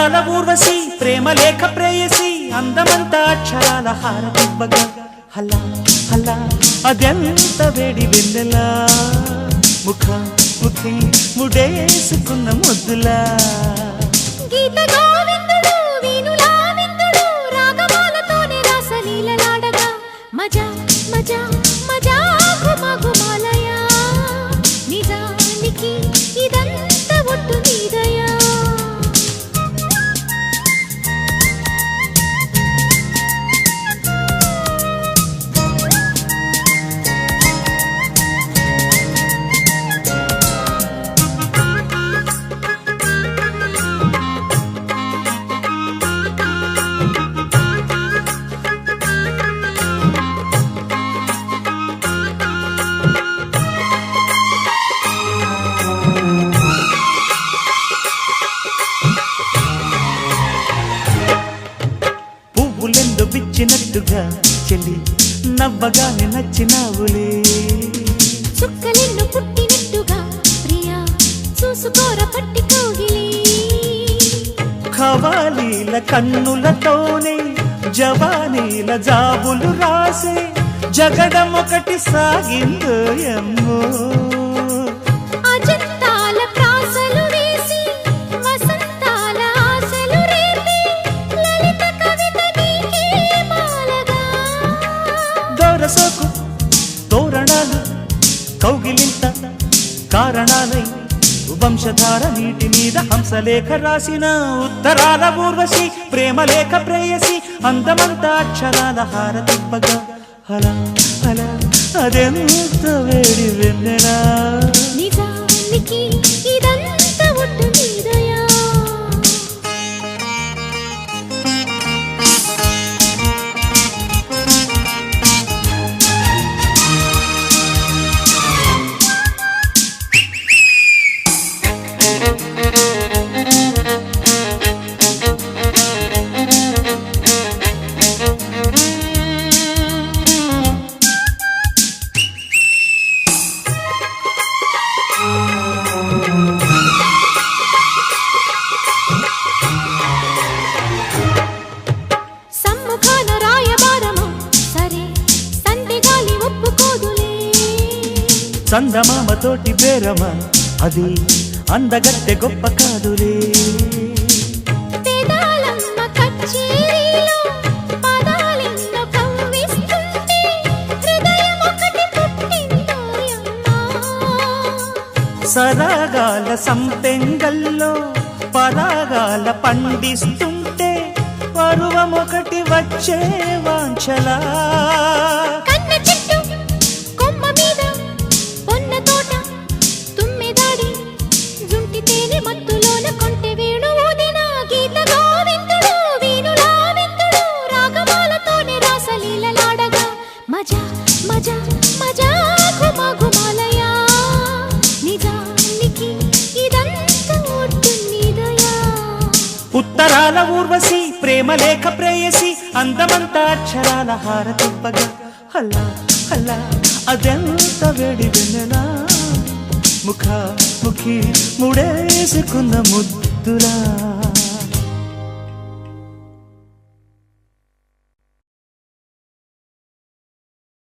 ఉత్తరాల ఊర్వశి ప్రేమ లేఖ ప్రేయసి అందమంతా అక్షరాల హారతివ్వగా హల్లా హల్లా అదెంత వేడి వెన్నెలా ముఖ ముఖి ముడేసుకున్న ముద్దులా గీత గోవిందుడు వీణులా విందుడు రాగమాలతోనే రాసలీలలాడగా మజా మజా మజా గుమగుమాలయా నిజానికి ఇదంతా ఒట్టు నీదయా పువ్వులెందు పిచ్చినట్టుగా చెల్లి నవ్వగానే నచ్చినావులే చుక్కలెన్ను పుట్టినట్టుగా ప్రియా చూసుకోర పట్టి కౌగిలి ఖవాలీల కన్నులతోనే జవానీల జాబులు రాసే జగడమొకటి సాగిందో ఎమ్మో అజంతాల ప్రాసలు వేసి వసంతాల ఆశలు రేపి లలిత కవిత నీకే మాలగా దొరసోకు తోరణాలు కౌగిలింత కారణాలై వంశధార నీటి మీద హంసలేఖ రాసిన ఉత్తరాల ఊర్వశి ప్రేమ లేఖ ప్రేయసి అందమంతా అక్షరాల హారతివ్వగా హలా హలా అదెంత వేడి వెన్నెలా నిజానికి ఇదంతా ఒట్టు నీదయా సమ్ముఖాన రాయబారమా సరే సందెగాలి ఒప్పుకోదులే చందమామతోటి బేరమా అది అందగత్తె గొప్ప కాదులే పేదాలమ్మ కచ్చేరీలో పదాలెన్నో కవ్విస్తుంటే హృదయం ఒకటి పుట్టిందోయమ్మా సరాగాల సంపెంగల్లో పరాగాల పండిస్తుంటే పరువమొకటి వచ్చే వాంఛలా కన్న చెట్టు కొమ్మ మీద పొన్న తోట తుమ్మెదాడి జుంటి తేనె మత్తులోన కొంటె వేణు ఊదిన గీత గోవిందుడు వీణులా విందుడు రాగమాలతోనే రాసలీలలాడగా మజా మజా మజా గుమగుమాలయా నిజానికి ఇదంతా ఒట్టు నీదయా ఉత్తరాల ఊర్వశి ప్రేమ లేఖ ప్రేయసి అందమంతా అక్షరాల హారతివ్వగా హల్లా హల్లా అదెంత వేడి వెన్నెలా ముఖ ముఖి ముడేసుకున్న ముద్దులా